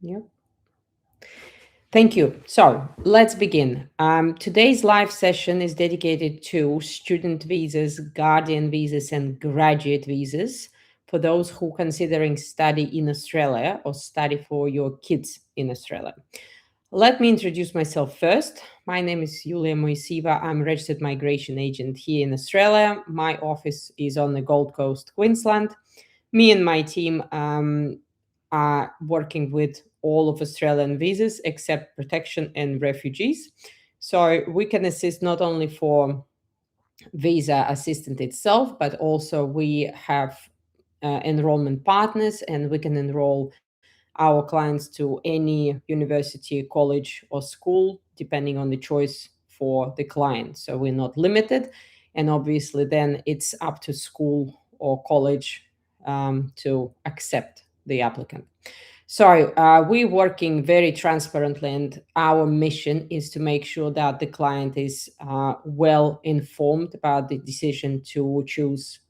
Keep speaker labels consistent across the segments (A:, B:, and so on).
A: Yeah. Thank you. So let's begin. Today's live session is dedicated to student visas, guardian visas, and graduate visas for those who are considering study in Australia or study for your kids in Australia. Let me introduce myself first. My name is Yulia Moiseeva. I'm a registered migration agent here in Australia. My office is on the Gold Coast, Queensland. Me and my team are working with all of Australian visas except protection and refugees. So we can assist not only for visa assistant itself, but also we have enrollment partners and we can enroll our clients to any university, college, or school, depending on the choice for the client. So we're not limited. And obviously, then it's up to school or college to accept the applicant. So we're working very transparently, and our mission is to make sure that the client is well informed about the decision to choose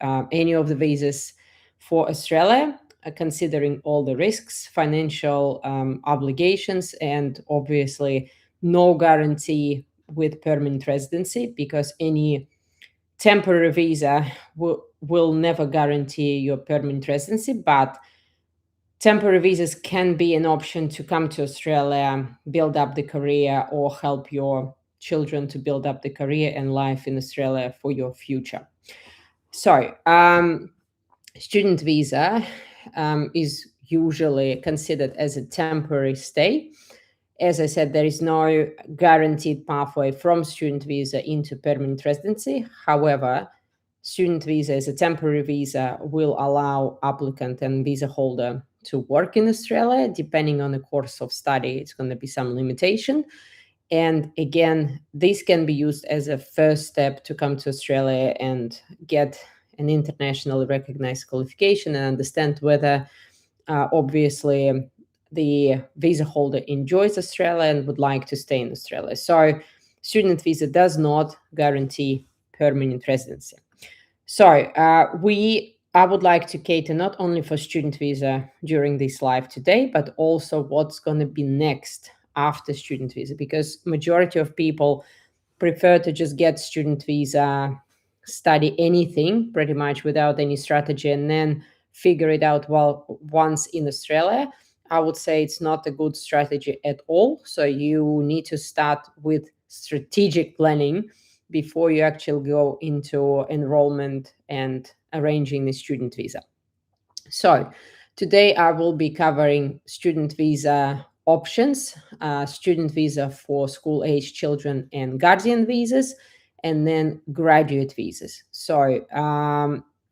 A: any of the visas for Australia, considering all the risks, financial obligations, and obviously no guarantee with permanent residency, because any temporary visa will never guarantee your permanent residency, but temporary visas can be an option to come to Australia, build up the career, or help your children to build up the career and life in Australia for your future. So, student visa is usually considered as a temporary stay. As I said, there is no guaranteed pathway from student visa into permanent residency. However, student visa as a temporary visa will allow applicant and visa holder to work in Australia. Depending on the course of study, it's going to be some limitation. And again, this can be used as a first step to come to Australia and get an internationally recognized qualification and understand whether, obviously, the visa holder enjoys Australia and would like to stay in Australia. So, student visa does not guarantee permanent residency. So, I would like to cater not only for student visa during this live today, but also what's going to be next after student visa, because majority of people prefer to just get student visa, study anything pretty much without any strategy, and then figure it out well once in Australia. I would say it's not a good strategy at all. So you need to start with strategic planning before you actually go into enrollment and arranging the student visa. So today I will be covering student visa options, student visa for school age children and guardian visas, and then graduate visas. So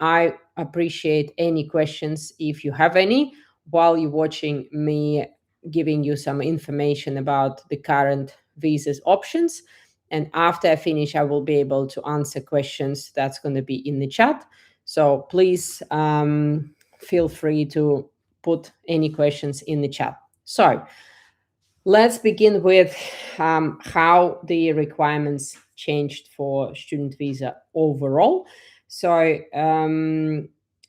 A: I appreciate any questions if you have any while you're watching me giving you some information about the current visas options. And after I finish, I will be able to answer questions that's going to be in the chat. So please feel free to put any questions in the chat. So let's begin with how the requirements changed for student visa overall. So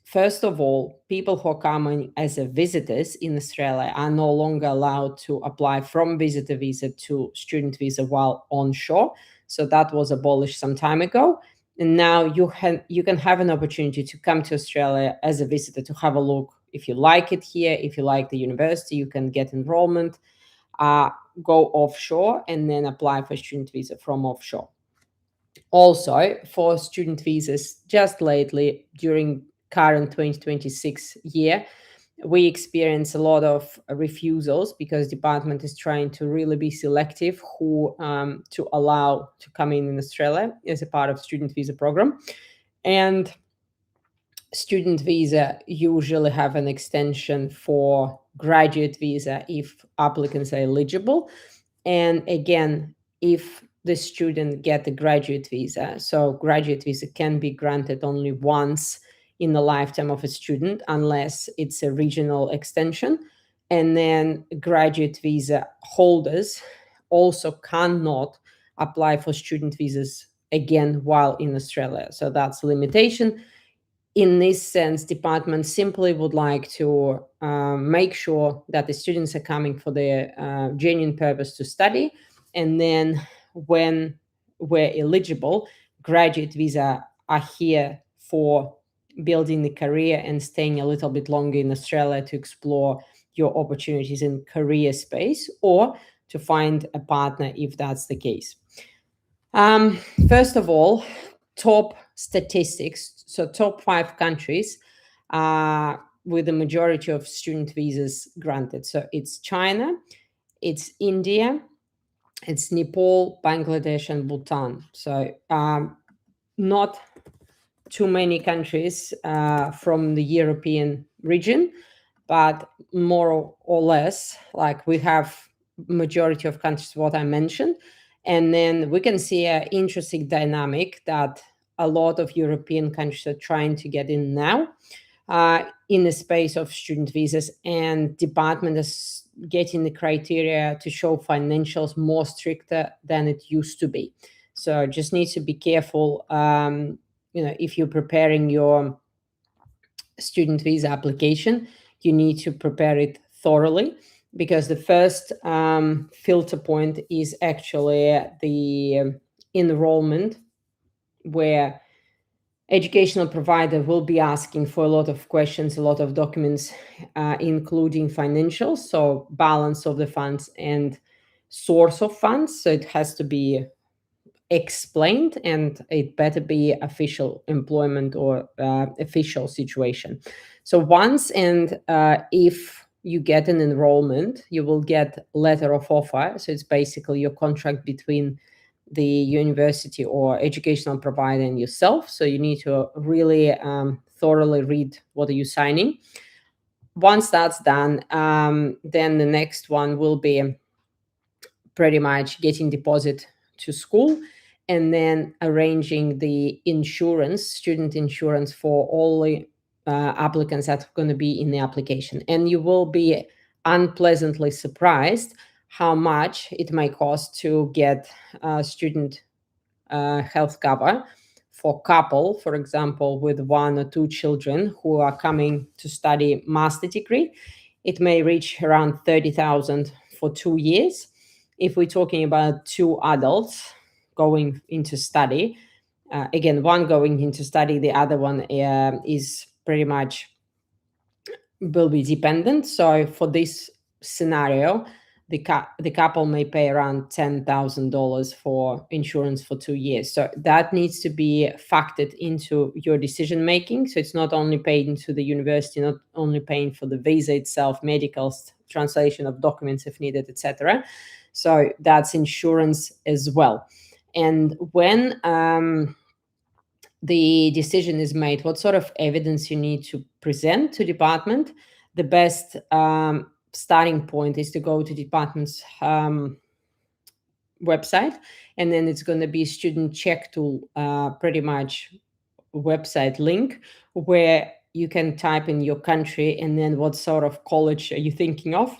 A: first of all, people who are coming as a visitors in Australia are no longer allowed to apply from visitor visa to student visa while onshore. So that was abolished some time ago. And now you can have an opportunity to come to Australia as a visitor to have a look. If you like it here, if you like the university, you can get enrollment, go offshore, and then apply for student visa from offshore. Also, for student visas, just lately during current 2026 year, we experience a lot of refusals because department is trying to really be selective who to allow to come in Australia as a part of student visa program. And student visa usually have an extension for graduate visa if applicants are eligible. And again, if the student get a graduate visa, so graduate visa can be granted only once in the lifetime of a student unless it's a regional extension. And then graduate visa holders also cannot apply for student visas again while in Australia. So that's a limitation. in this sense, department simply would like to make sure that the students are coming for their genuine purpose to study, and then when we're eligible, graduate visa are here for building the career and staying a little bit longer in Australia to explore your opportunities in career space, or to find a partner if that's the case. First of all, top statistics. So top 5 countries with the majority of student visas granted. So it's China, it's India, it's Nepal, Bangladesh, and Bhutan. So not too many countries from the European region, but more or less, like we have majority of countries, what I mentioned. And then we can see an interesting dynamic that a lot of European countries are trying to get in now in the space of student visas, and department is getting the criteria to show financials more stricter than it used to be. So just need to be careful, if you're preparing your student visa application, you need to prepare it thoroughly, because the first filter point is actually the enrollment, where educational provider will be asking for a lot of questions, a lot of documents, including financials, so balance of the funds and source of funds. So it has to be explained, and it better be official employment or official situation. So once and if you get an enrollment, you will get letter of offer. So it's basically your contract between the university or educational provider and yourself. So you need to really thoroughly read what are you signing. Once that's done, then the next one will be pretty much getting deposit to school, and then arranging the insurance, student insurance, for all the applicants that are going to be in the application. And you will be unpleasantly surprised how much it may cost to get student health cover for couple, for example, with 1 or 2 children who are coming to study master degree. It may reach around 30,000 for 2 years. If we're talking about 2 adults going into study, again, one going into study, the other one is pretty much will be dependent. So for this scenario, the couple may pay around $10,000 for insurance for 2 years. So that needs to be factored into your decision making. So it's not only paying to the university, not only paying for the visa itself, medicals, translation of documents if needed, etc. So that's insurance as well. And when the decision is made, what sort of evidence you need to present to department, the best starting point is to go to department's website, and then it's going to be student check tool, pretty much website link, where you can type in your country and then what sort of college are you thinking of.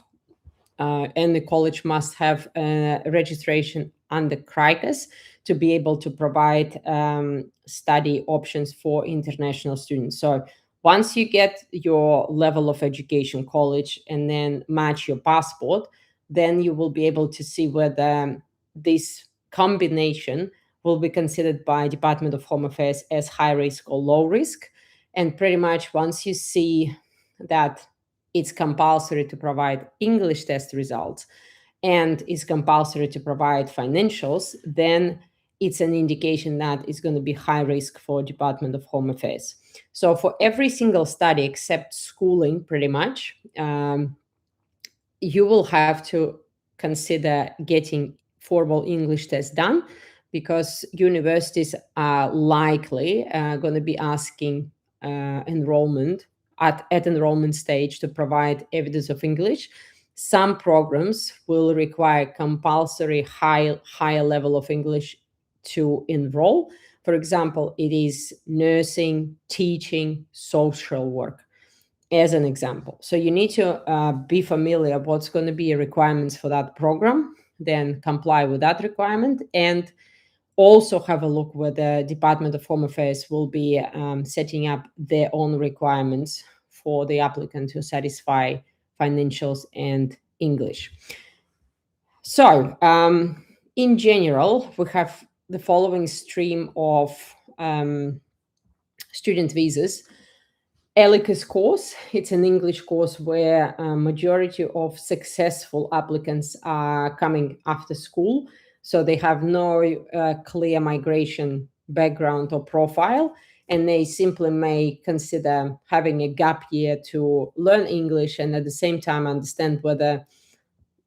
A: And the college must have registration under CRICAS to be able to provide study options for international students. So once you get your level of education, college, and then match your passport, then you will be able to see whether this combination will be considered by Department of Home Affairs as high risk or low risk. And pretty much once you see that it's compulsory to provide English test results and is compulsory to provide financials, then it's an indication that it's going to be high risk for Department of Home Affairs. So for every single study except schooling, pretty much, you will have to consider getting formal English test done, because universities are likely going to be asking enrollment at enrollment stage to provide evidence of English. Some programs will require compulsory higher level of English to enroll. For example, it is nursing, teaching, social work, as an example. So you need to be familiar what's going to be requirements for that program, then comply with that requirement. And also have a look where the Department of Home Affairs will be setting up their own requirements for the applicant to satisfy financials and English. So, in general, we have the following stream of student visas. ELICA's course, it's an English course where a majority of successful applicants are coming after school. So they have no clear migration background or profile, and they simply may consider having a gap year to learn English and at the same time understand whether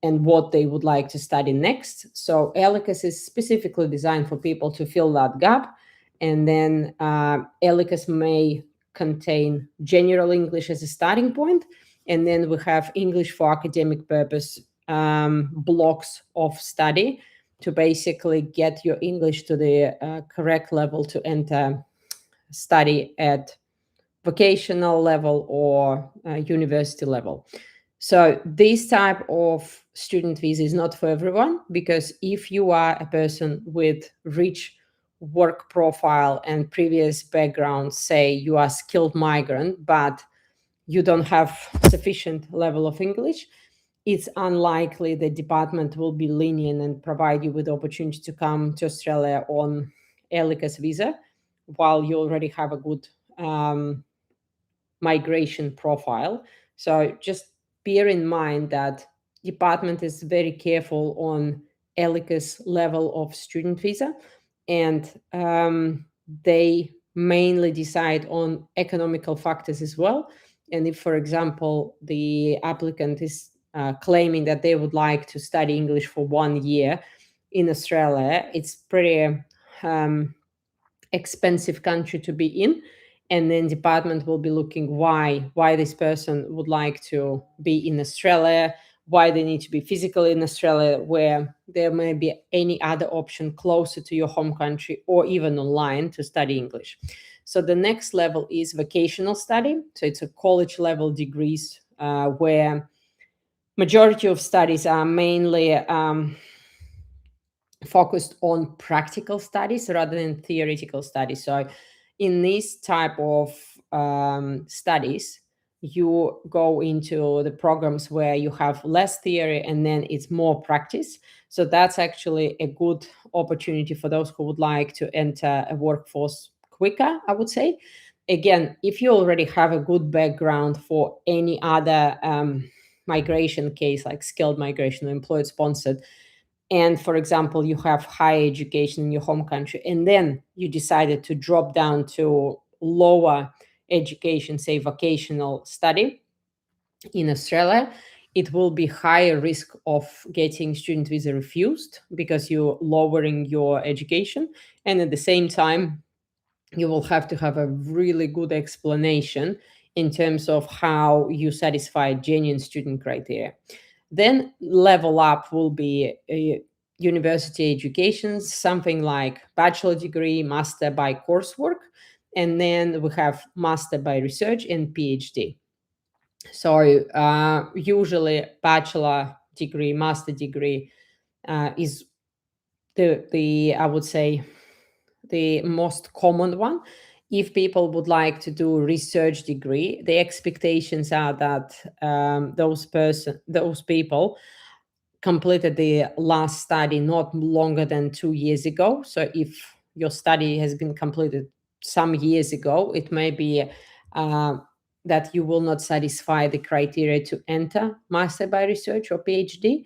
A: and what they would like to study next. So ELICAS is specifically designed for people to fill that gap. And then ELICAS may contain general English as a starting point. And then we have English for academic purpose blocks of study to basically get your English to the correct level to enter study at vocational level or university level. So this type of student visa is not for everyone, because if you are a person with rich work profile and previous background, say you are a skilled migrant, but you don't have sufficient level of English, it's unlikely the department will be lenient and provide you with the opportunity to come to Australia on ELICAS visa while you already have a good migration profile. So just bear in mind that department is very careful on ELICA's level of student visa, and they mainly decide on economical factors as well. And if, for example, the applicant is claiming that they would like to study English for 1 year in Australia, it's pretty expensive country to be in, and then department will be looking why this person would like to be in Australia, why they need to be physically in Australia, where there may be any other option closer to your home country or even online to study English. So the next level is vocational study. So it's a college level degrees where majority of studies are mainly focused on practical studies rather than theoretical studies. So in this type of studies, you go into the programs where you have less theory and then it's more practice. So that's actually a good opportunity for those who would like to enter a workforce quicker, I would say. Again, if you already have a good background for any other migration case, like skilled migration or employed sponsored, and for example, you have higher education in your home country, and then you decided to drop down to lower education, say vocational study in Australia, it will be higher risk of getting student visa refused because you're lowering your education. And at the same time, you will have to have a really good explanation in terms of how you satisfy genuine student criteria. Then level up will be university education, something like bachelor degree, master by coursework, and then we have master by research and PhD. So usually bachelor degree, master degree is the I would say the most common one. If people would like to do research degree, the expectations are that those people completed the last study not longer than 2 years ago. So if your study has been completed some years ago, it may be that you will not satisfy the criteria to enter master by research or PhD.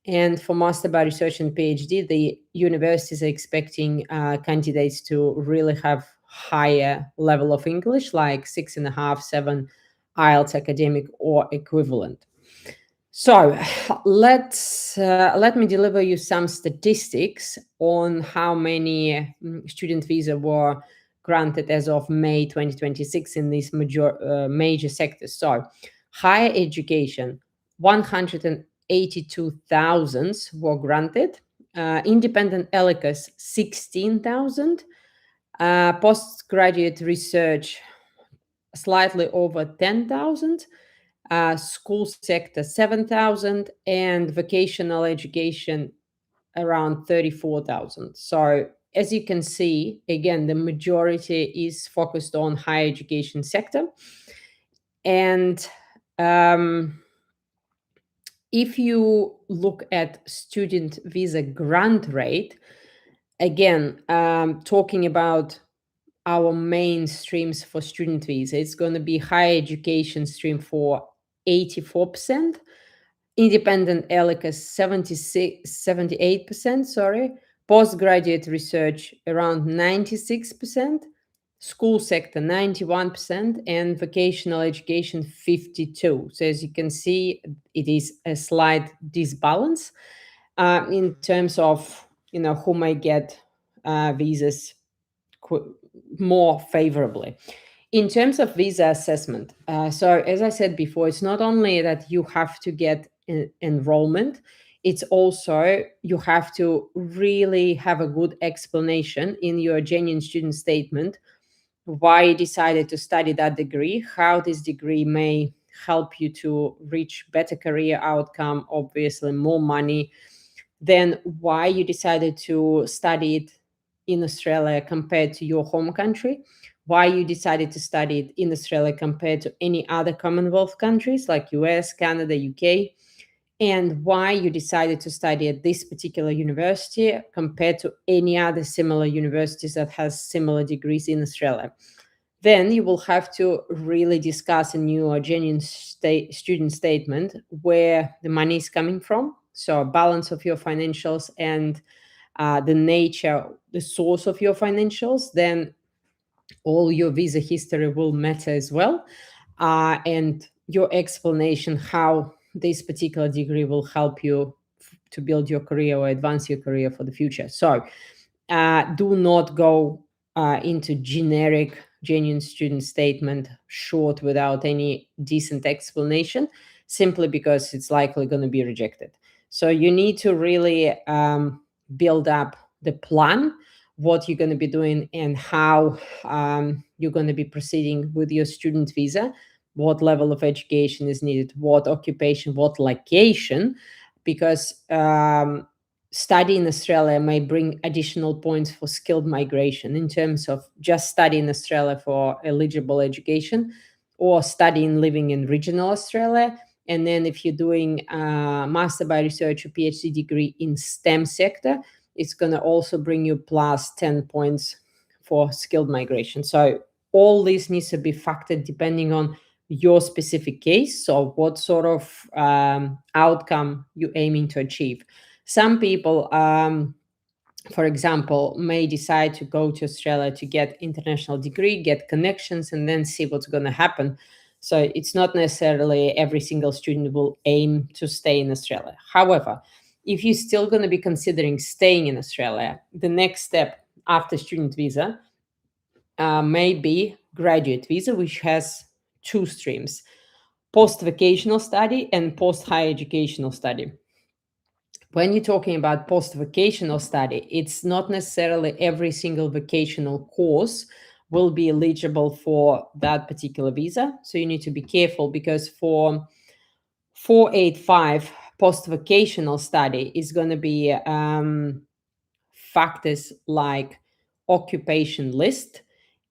A: And for master by research and PhD, the universities are expecting candidates to really have higher level of English, like 6.5, 7 IELTS academic or equivalent. So let me deliver you some statistics on how many student visa were granted as of May 2026 in these major sectors. So higher education, 182,000 were granted. Independent ELICAS, 16,000. Postgraduate research, slightly over 10,000. School sector 7,000, and vocational education around 34,000. So as you can see, again, the majority is focused on higher education sector. And if you look at student visa grant rate, again, talking about our main streams for student visa, it's going to be higher education stream for 84%, independent ELICA 78%, sorry, postgraduate research around 96%, school sector 91%, and vocational education 52%. So as you can see, it is a slight disbalance in terms of who might get visas more favorably. In terms of visa assessment, so as I said before, it's not only that you have to get enrollment, it's also you have to really have a good explanation in your genuine student statement why you decided to study that degree, how this degree may help you to reach better career outcome, obviously more money, then why you decided to study it in Australia compared to your home country, why you decided to study it in Australia compared to any other Commonwealth countries like US, Canada, UK, and why you decided to study at this particular university compared to any other similar universities that has similar degrees in Australia. Then you will have to really discuss in your genuine student statement where the money is coming from. So a balance of your financials and the nature, the source of your financials. Then all your visa history will matter as well. And your explanation how this particular degree will help you to build your career or advance your career for the future. So do not go into generic genuine student statement short without any decent explanation, simply because it's likely going to be rejected. So you need to really build up the plan, what you're going to be doing and how you're going to be proceeding with your student visa, what level of education is needed, what occupation, what location, because study in Australia may bring additional points for skilled migration in terms of just studying in Australia for eligible education or studying living in regional Australia. And then if you're doing a master by research or PhD degree in STEM sector, it's going to also bring you plus 10 points for skilled migration. So all this needs to be factored depending on your specific case. So what sort of outcome you're aiming to achieve. Some people, for example, may decide to go to Australia to get international degree, get connections, and then see what's going to happen. So it's not necessarily every single student will aim to stay in Australia. However, if you're still going to be considering staying in Australia, the next step after student visa may be graduate visa, which has two streams: post-vocational study and post-higher educational study. When you're talking about post-vocational study, it's not necessarily every single vocational course will be eligible for that particular visa. So you need to be careful, because for 485 post-vocational study is going to be factors like occupation list,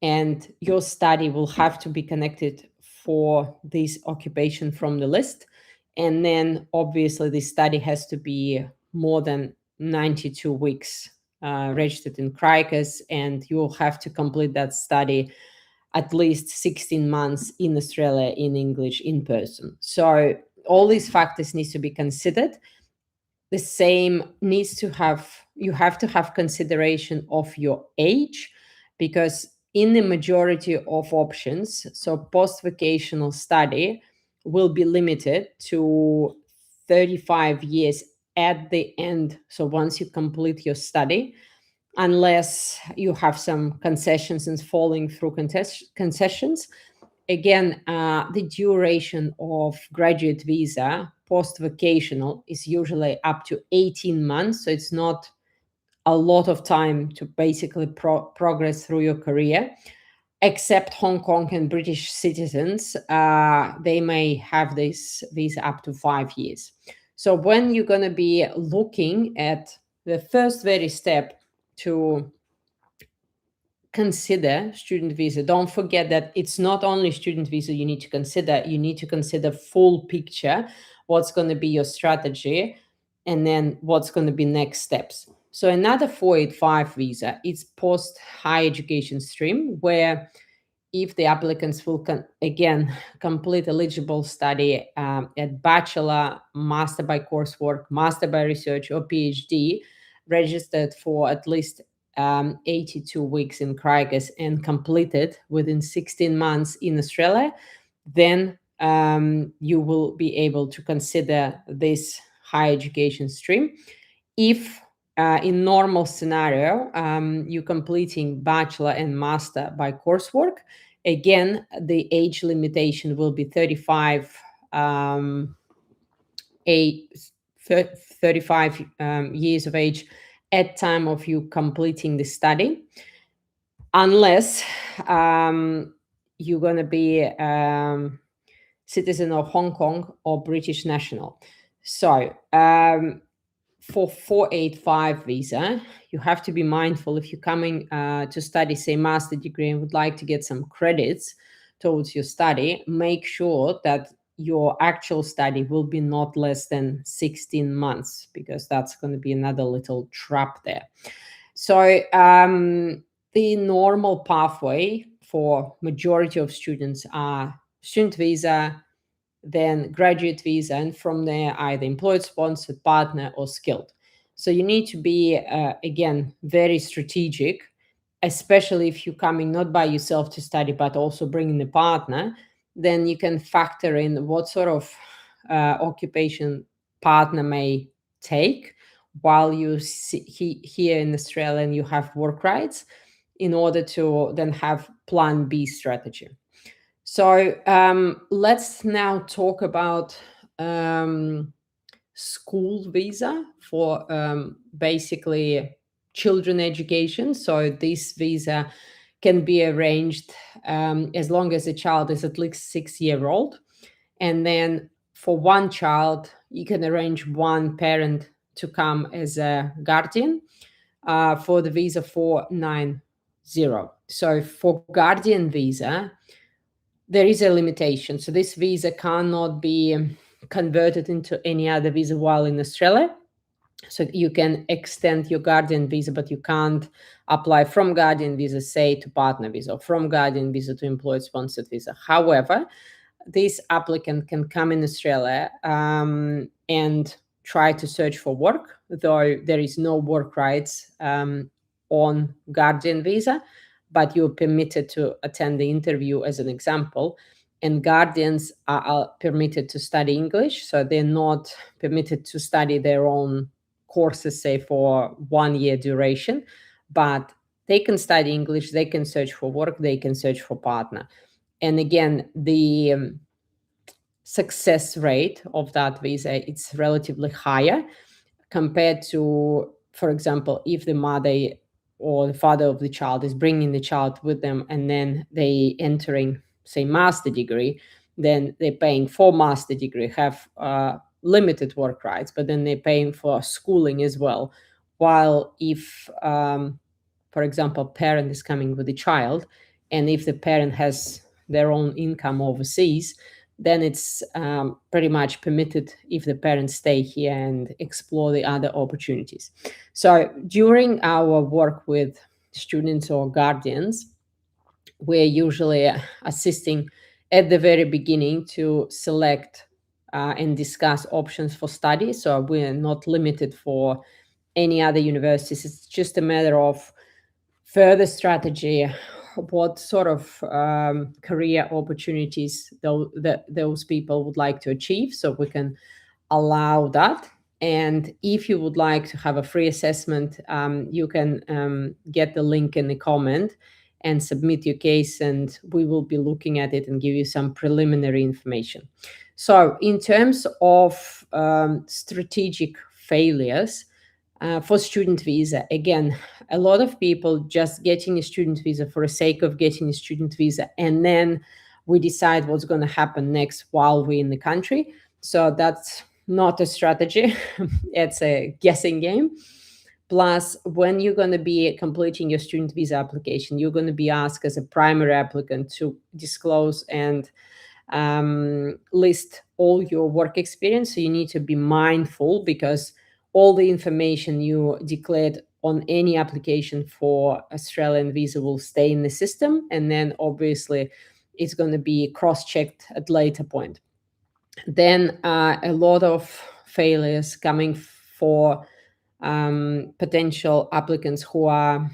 A: and your study will have to be connected for this occupation from the list. And then obviously the study has to be more than 92 weeks registered in CRICAS, and you will have to complete that study at least 16 months in Australia in English in person. So all these factors need to be considered. The same needs to have, you have to have consideration of your age, because in the majority of options, so post-vocational study will be limited to 35 years at the end. So once you complete your study, unless you have some concessions and falling through concessions. Again, the duration of graduate visa post-vocational is usually up to 18 months. So it's not a lot of time to basically progress through your career. Except Hong Kong and British citizens, they may have this visa up to 5 years. So when you're going to be looking at the first very step to consider student visa, don't forget that it's not only student visa you need to consider full picture, what's going to be your strategy, and then what's going to be next steps. So another 485 visa, it's post higher education stream, where if the applicants will again complete eligible study at bachelor, master by coursework, master by research, or PhD, registered for at least 82 weeks in Kyrgyz and completed within 16 months in Australia, then you will be able to consider this higher education stream. If in normal scenario, you're completing bachelor and master by coursework, again, the age limitation will be 35, 35 years of age at time of you completing the study, unless you're going to be citizen of Hong Kong or British national. So for 485 visa, you have to be mindful if you're coming to study, say, master degree and would like to get some credits towards your study, make sure that your actual study will be not less than 16 months, because that's going to be another little trap there. So the normal pathway for majority of students are student visa, then graduate visa, and from there either employed, sponsored, partner, or skilled. So you need to be again very strategic, especially if you're coming not by yourself to study but also bringing a partner. Then you can factor in what sort of occupation partner may take while you here in Australia and you have work rights, in order to then have plan B strategy. So let's now talk about school visa for basically children education. So this visa can be arranged as long as the child is at least 6 years old. And then for one child, you can arrange one parent to come as a guardian for the visa 490. So for guardian visa, there is a limitation. So this visa cannot be converted into any other visa while in Australia. So you can extend your guardian visa, but you can't apply from guardian visa, say, to partner visa, or from guardian visa to employed sponsored visa. However, this applicant can come in Australia and try to search for work, though there is no work rights on guardian visa, but you're permitted to attend the interview as an example. And guardians are permitted to study English, so they're not permitted to study their own courses, say, for 1 year duration, but they can study English, they can search for work, they can search for partner. And again, the success rate of that visa, it's relatively higher compared to, for example, if the mother or the father of the child is bringing the child with them and then they entering, say, master degree, then they're paying for master degree, have limited work rights, but then they're paying for schooling as well. While if, for example, parent is coming with a child, and if the parent has their own income overseas, then it's pretty much permitted if the parents stay here and explore the other opportunities. So during our work with students or guardians, we're usually assisting at the very beginning to select and discuss options for study. So we're not limited for any other universities. It's just a matter of further strategy, what sort of career opportunities those people would like to achieve, so we can allow that. And if you would like to have a free assessment, you can get the link in the comment and submit your case, and we will be looking at it and give you some preliminary information. So in terms of strategic failures, for student visa, again, a lot of people just getting a student visa for the sake of getting a student visa, and then we decide what's going to happen next while we're in the country. So that's not a strategy. It's a guessing game. Plus, when you're going to be completing your student visa application, you're going to be asked as a primary applicant to disclose and list all your work experience. So you need to be mindful, because all the information you declared on any application for Australian visa will stay in the system, and then obviously it's going to be cross-checked at later point. Then a lot of failures coming for potential applicants who are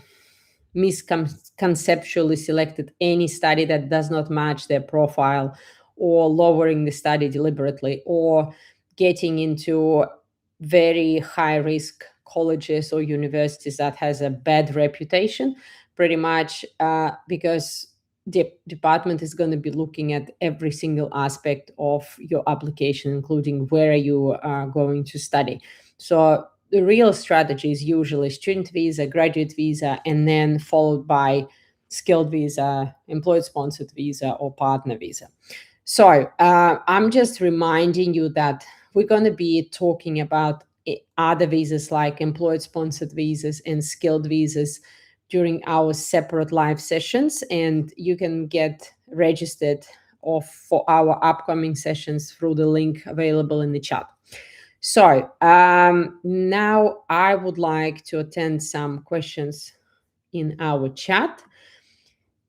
A: misconceptually selected any study that does not match their profile, or lowering the study deliberately, or getting into very high risk colleges or universities that has a bad reputation, pretty much because the department is going to be looking at every single aspect of your application, including where you are going to study. So the real strategy is usually student visa, graduate visa, and then followed by skilled visa, employer-sponsored visa, or partner visa. So I'm just reminding you that we're going to be talking about other visas like employer-sponsored visas and skilled visas during our separate live sessions, and you can get registered for our upcoming sessions through the link available in the chat. So now I would like to attend some questions in our chat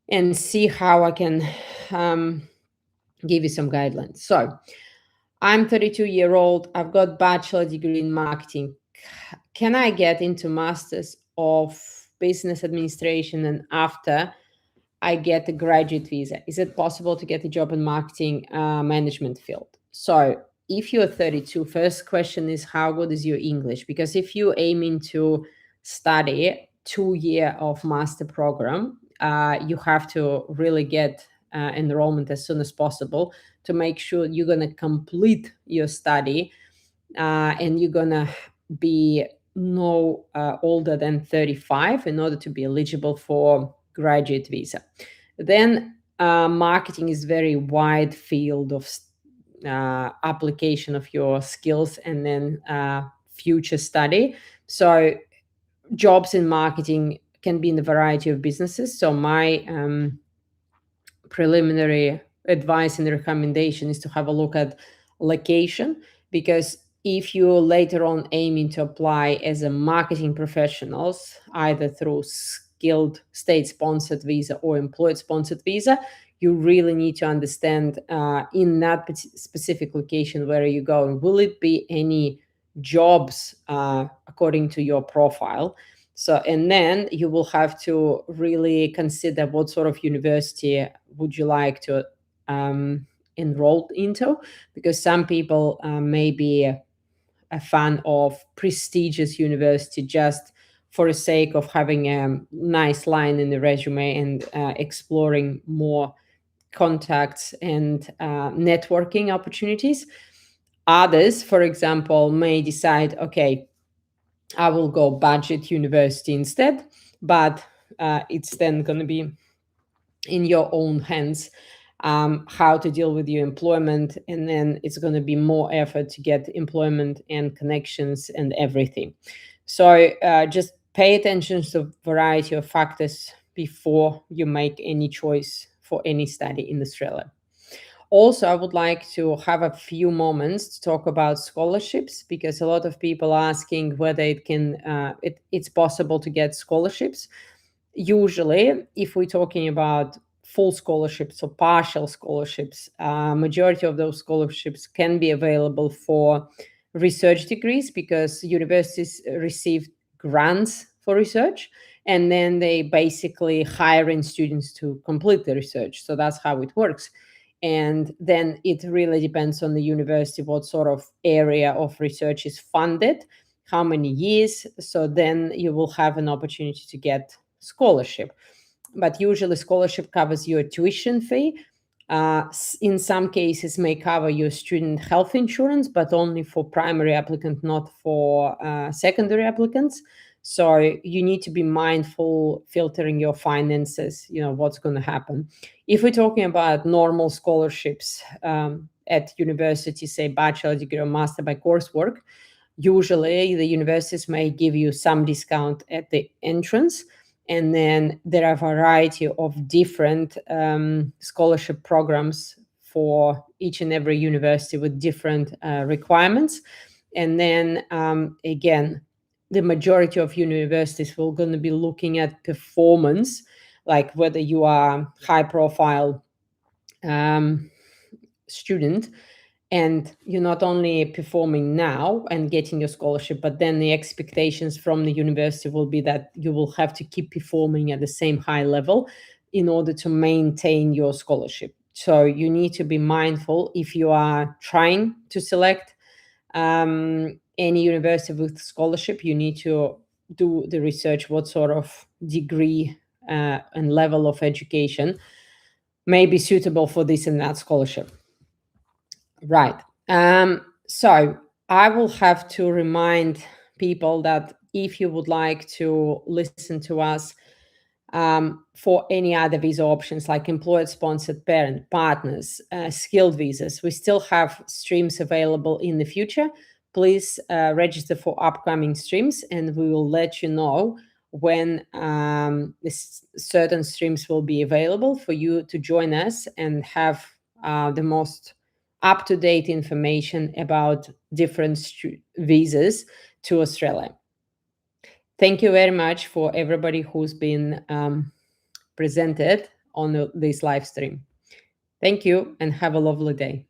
A: and see how I can give you some guidelines. So I'm 32-year-old. I've got bachelor degree in marketing. Can I get into masters of business administration, and after I get a graduate visa? Is it possible to get a job in marketing management field? So if you're 32, first question is, how good is your English? Because if you're aiming to study 2 year of master program, you have to really get enrollment as soon as possible to make sure you're going to complete your study, and you're going to be no older than 35 in order to be eligible for graduate visa. Then marketing is very wide field of application of your skills, and then future study. So jobs in marketing can be in a variety of businesses. So my preliminary advice and recommendation is to have a look at location, because if you're later on aiming to apply as a marketing professionals, either through skilled state-sponsored visa or employed-sponsored visa, you really need to understand in that specific location where you're going, will it be any jobs according to your profile? So, and then you will have to really consider what sort of university would you like to enroll into, because some people may be a fan of prestigious university just for the sake of having a nice line in the resume and exploring more contacts and networking opportunities. Others, for example, may decide, okay, I will go budget university instead, but it's then going to be in your own hands how to deal with your employment, and then it's going to be more effort to get employment and connections and everything. So just pay attention to a variety of factors before you make any choice for any study in Australia. Also, I would like to have a few moments to talk about scholarships, because a lot of people are asking whether it's possible to get scholarships. Usually, if we're talking about full scholarships or partial scholarships, majority of those scholarships can be available for research degrees, because universities receive grants for research, and then they basically hire in students to complete the research. So that's how it works. And then it really depends on the university what sort of area of research is funded, how many years. So then you will have an opportunity to get scholarship. But usually scholarship covers your tuition fee. In some cases may cover your student health insurance, but only for primary applicant, not for secondary applicants. So you need to be mindful filtering your finances, what's going to happen. If we're talking about normal scholarships at university, say bachelor degree or master by coursework, Usually, the universities may give you some discount at the entrance, and then there are a variety of different scholarship programs for each and every university with different requirements. And then again, the majority of universities will going to be looking at performance, like whether you are high profile student and you're not only performing now and getting your scholarship, but then the expectations from the university will be that you will have to keep performing at the same high level in order to maintain your scholarship. So you need to be mindful if you are trying to select any university with scholarship. You need to do the research what sort of degree and level of education may be suitable for this and that scholarship. Right. So I will have to remind people that if you would like to listen to us for any other visa options like employer sponsored parent, partners, skilled visas, we still have streams available in the future. Please register for upcoming streams and we will let you know when certain streams will be available for you to join us and have the most up-to-date information about different visas to Australia. Thank you very much for everybody who's been presented on this live stream. Thank you and have a lovely day.